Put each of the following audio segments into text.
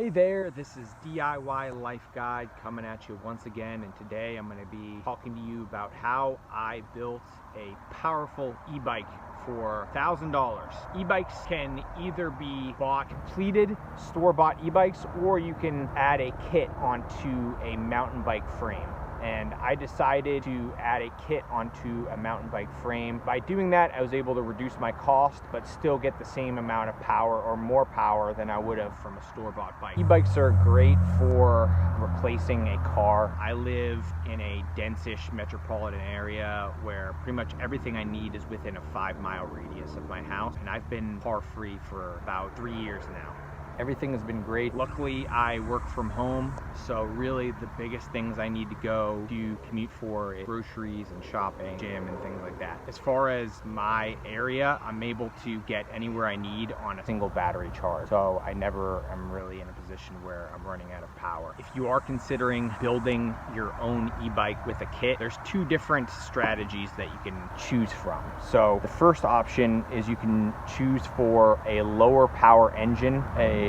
Hey there, this is DIY Life Guide coming at you once again, and today I'm going to be talking to you about how I built a powerful e-bike for $1,000. E-bikes can either be bought completed, store-bought e-bikes, or you can add a kit onto a mountain bike frame. And I decided to add a kit onto a mountain bike frame. By doing that, I was able to reduce my cost, but still get the same amount of power or more power than I would have from a store-bought bike. E-bikes are great for replacing a car. I live in a dense-ish metropolitan area where pretty much everything I need is within a 5-mile radius of my house, and I've been car-free for about 3 years now. Everything has been great. Luckily, I work from home, so really the biggest things I need to go to commute for is groceries and shopping, gym, and things like that. As far as my area, I'm able to get anywhere I need on a single battery charge, so I never am really in a position where I'm running out of power. If you are considering building your own e-bike with a kit, there's two different strategies that you can choose from. So the first option is you can choose for a lower power engine, a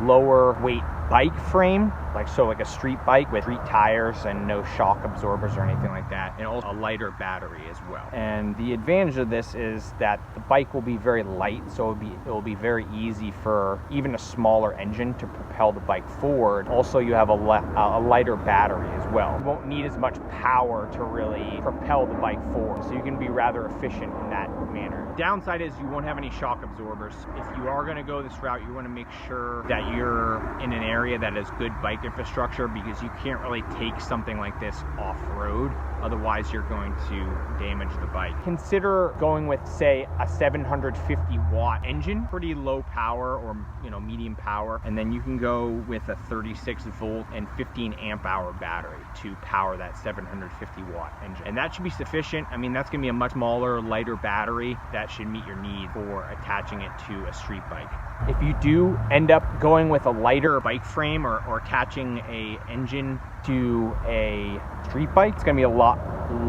lower weight bike frame, like a street bike with street tires and no shock absorbers or anything like that, and also a lighter battery as well. And the advantage of this is that the bike will be very light, so it will be very easy for even a smaller engine to propel the bike forward. Also, you have a lighter battery as well. You won't need as much power to really propel the bike forward, so you can be rather efficient in that manner. Downside is you won't have any shock absorbers. If you are going to go this route, you want to make sure that you're in an area that has good bike infrastructure, because you can't really take something like this off-road. Otherwise, you're going to damage the bike. Consider going with, say, a 750 watt engine, pretty low power or medium power, and then you can go with a 36 volt and 15 amp hour battery to power that 750 watt engine. And that should be sufficient. I mean, that's going to be a much smaller, lighter battery that should meet your need for attaching it to a street bike. If you do end up going with a lighter bike frame or attaching a engine to a street bike, it's going to be a lot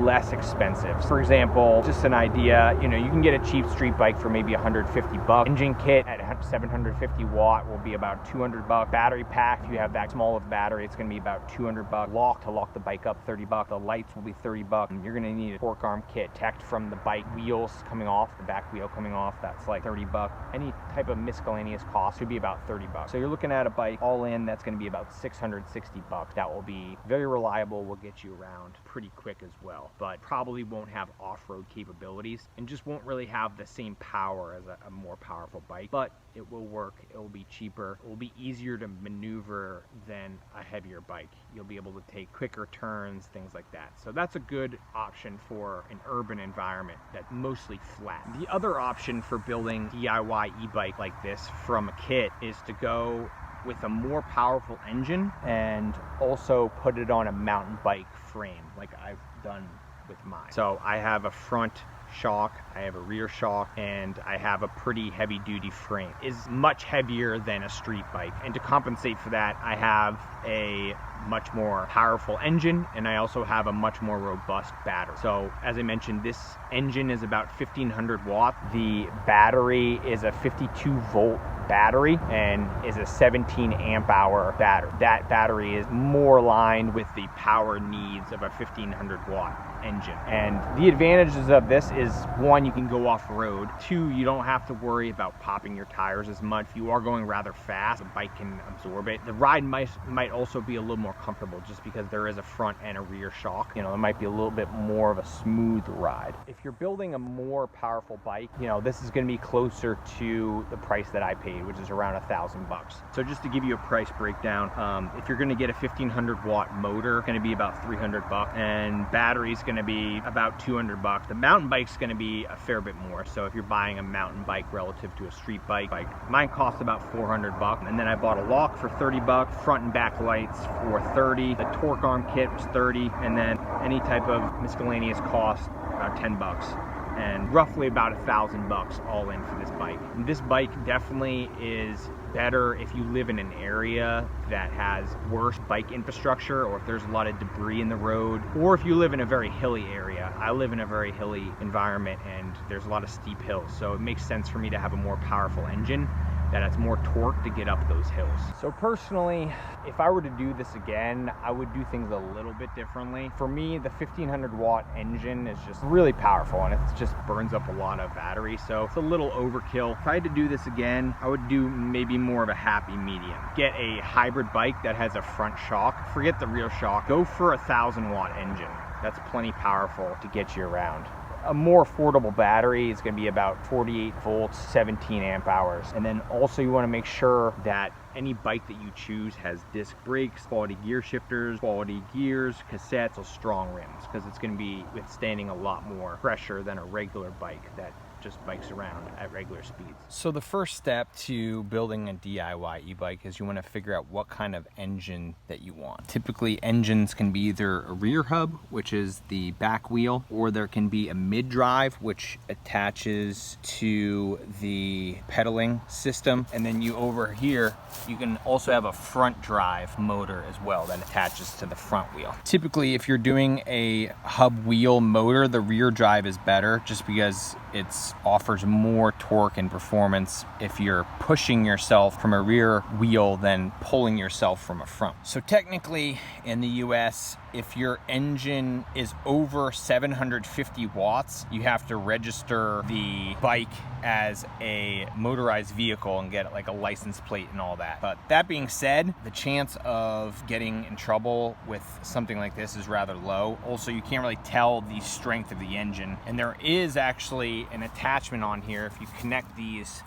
less expensive. For example, just an idea, you can get a cheap street bike for maybe $150. Engine kit at 750 watt will be about $200. Battery pack, if you have that small of battery, it's going to be about $200. Lock to lock the bike up, $30. The lights will be $30. And you're going to need a torque arm kit, protect from the bike wheels coming off, the back wheel coming off, that's like $30. Any type of miscellaneous cost would be about $30. So you're looking at a bike all in that's going to be about $660. That will be very reliable, will get you around pretty quick as well, but probably won't have off-road capabilities and just won't really have the same power as a more powerful bike, but it will work. It will be cheaper. It will be easier to maneuver than a heavier bike. You'll be able to take quicker turns, things like that. So that's a good option for an urban environment that's mostly flat. The other option for building DIY e-bike like this from a kit is to go with a more powerful engine and also put it on a mountain bike frame like I've done with mine. So I have a front shock, I have a rear shock, and I have a pretty heavy duty frame. It's much heavier than a street bike, and to compensate for that, I have a much more powerful engine, and I also have a much more robust battery. So as I mentioned, this engine is about 1500 watts. The battery is a 52 volt battery and is a 17 amp hour battery. That battery is more aligned with the power needs of a 1500 watt engine. And the advantages of this is, one, you can go off road. Two, you don't have to worry about popping your tires as much. If you are going rather fast, the bike can absorb it. The ride might also be a little more comfortable just because there is a front and a rear shock. It might be a little bit more of a smooth ride. If you're building a more powerful bike, this is going to be closer to the price that I paid, which is around $1,000. So just to give you a price breakdown, if you're going to get a 1500 watt motor, it's going to be about $300, and battery's going to be about $200. The mountain bike's going to be a fair bit more. So if you're buying a mountain bike relative to a street bike, mine cost about $400, and then I bought a lock for $30, front and back lights for $30, the torque arm kit was $30, and then any type of miscellaneous cost about $10. And roughly about $1,000 all in for this bike. And this bike definitely is better if you live in an area that has worse bike infrastructure, or if there's a lot of debris in the road, or if you live in a very hilly area. I live in a very hilly environment and there's a lot of steep hills, so it makes sense for me to have a more powerful engine. that has more torque to get up those hills. So personally, if I were to do this again, I would do things a little bit differently. For me, the 1500 watt engine is just really powerful, and it just burns up a lot of battery, so it's a little overkill. If I had to do this again, I would do maybe more of a happy medium. Get a hybrid bike that has a front shock. Forget the rear shock. Go for a 1000 watt engine. That's plenty powerful to get you around. A more affordable battery is going to be about 48 volts, 17 amp hours. And then also you want to make sure that any bike that you choose has disc brakes, quality gear shifters, quality gears, cassettes, or strong rims, because it's going to be withstanding a lot more pressure than a regular bike that just bikes around at regular speeds. So the first step to building a DIY e-bike is you want to figure out what kind of engine that you want. Typically engines can be either a rear hub, which is the back wheel, or there can be a mid-drive, which attaches to the pedaling system. And then you over here, you can also have a front drive motor as well that attaches to the front wheel. Typically, if you're doing a hub wheel motor, the rear drive is better just because it offers more torque and performance if you're pushing yourself from a rear wheel than pulling yourself from a front. So technically in the US, if your engine is over 750 watts, you have to register the bike as a motorized vehicle and get like a license plate and all that. But that being said, the chance of getting in trouble with something like this is rather low. Also, you can't really tell the strength of the engine. And there is actually an attachment on here. If you connect these,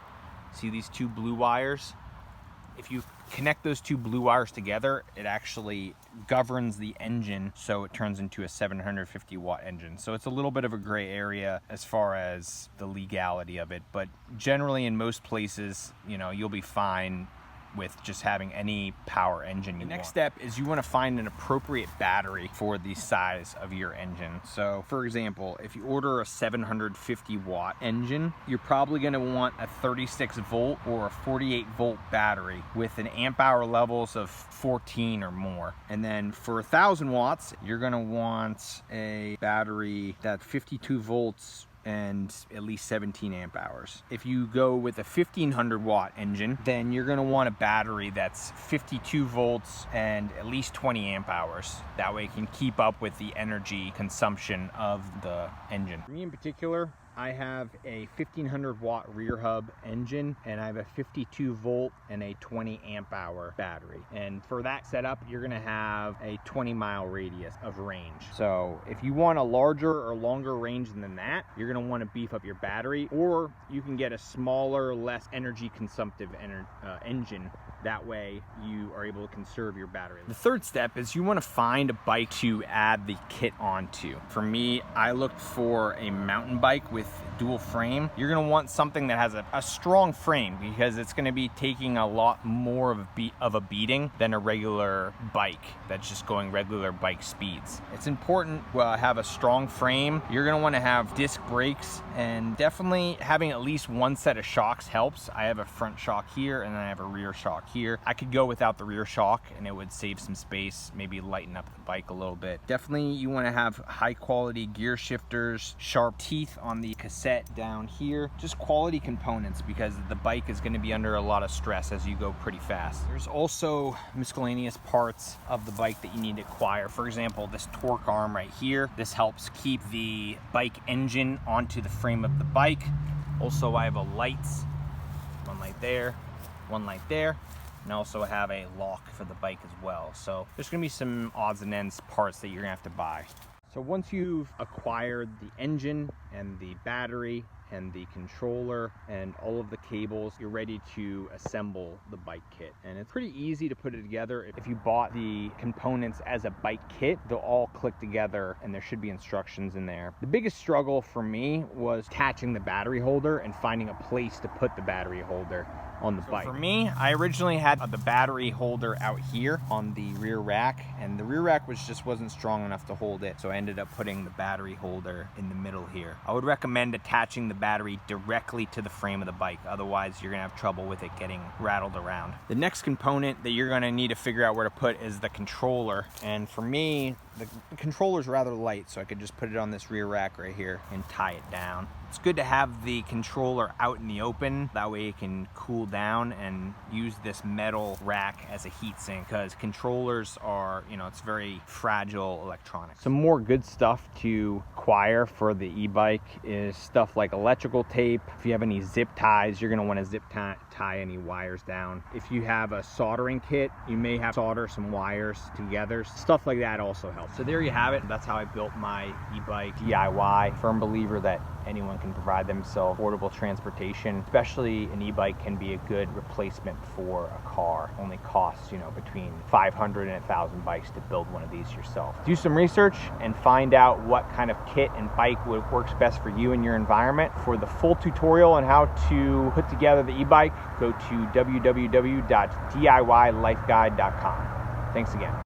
see these two blue wires? If you connect those two blue wires together, it actually governs the engine, so it turns into a 750 watt engine. So it's a little bit of a gray area as far as the legality of it, but generally in most places, you know, you'll be fine with just having any power engine you want. The next step is you want to find an appropriate battery for the size of your engine. So for example, if you order a 750 watt engine, you're probably going to want a 36 volt or a 48 volt battery with an amp hour levels of 14 or more. And then for 1000 watts, you're going to want a battery that's 52 volts and at least 17 amp hours. If you go with a 1500 watt engine, then you're going to want a battery that's 52 volts and at least 20 amp hours. That way it can keep up with the energy consumption of the engine. For me in particular, I have a 1500 watt rear hub engine, and I have a 52 volt and a 20 amp hour battery. And for that setup, you're gonna have a 20-mile radius of range. So if you want a larger or longer range than that, you're gonna wanna beef up your battery, or you can get a smaller, less energy consumptive engine. That way you are able to conserve your battery. The third step is you want to find a bike to add the kit onto. For me, I looked for a mountain bike with dual frame. You're going to want something that has a strong frame, because it's going to be taking a lot more of a beating than a regular bike that's just going regular bike speeds. It's important to have a strong frame. You're going to want to have disc brakes, and definitely having at least one set of shocks helps. I have a front shock here and then I have a rear shock here. I could go without the rear shock and it would save some space, maybe lighten up the bike a little bit. Definitely you want to have high quality gear shifters, sharp teeth on the cassette down here, just quality components, because the bike is going to be under a lot of stress as you go pretty fast. There's also miscellaneous parts of the bike that you need to acquire. For example, this torque arm right here, this helps keep the bike engine onto the frame of the bike. Also, I have a lights, one light there, one light there, and I also have a lock for the bike as well. So there's going to be some odds and ends parts that you're going to have to buy. So once you've acquired the engine and the battery and the controller and all of the cables, you're ready to assemble the bike kit. And it's pretty easy to put it together. If you bought the components as a bike kit, they'll all click together and there should be instructions in there. The biggest struggle for me was attaching the battery holder and finding a place to put the battery holder on the bike. For me, I originally had the battery holder out here on the rear rack, and the rear rack wasn't strong enough to hold it, so I ended up putting the battery holder in the middle here. I would recommend attaching the battery directly to the frame of the bike, otherwise you're gonna have trouble with it getting rattled around. The next component that you're gonna need to figure out where to put is the controller, and for me, the controller is rather light, so I could just put it on this rear rack right here and tie it down. It's good to have the controller out in the open. That way it can cool down and use this metal rack as a heat sink, because controllers are, it's very fragile electronics. Some more good stuff to acquire for the e-bike is stuff like electrical tape. If you have any zip ties, you're gonna wanna zip tie any wires down. If you have a soldering kit, you may have to solder some wires together. Stuff like that also helps. So there you have it. That's how I built my e-bike DIY. Firm believer that anyone can provide themselves affordable transportation, especially an e-bike can be a good replacement for a car. Only costs, between 500 and 1,000 bikes to build one of these yourself. Do some research and find out what kind of kit and bike works best for you and your environment. For the full tutorial on how to put together the e-bike, go to www.diylifeguide.com. Thanks again.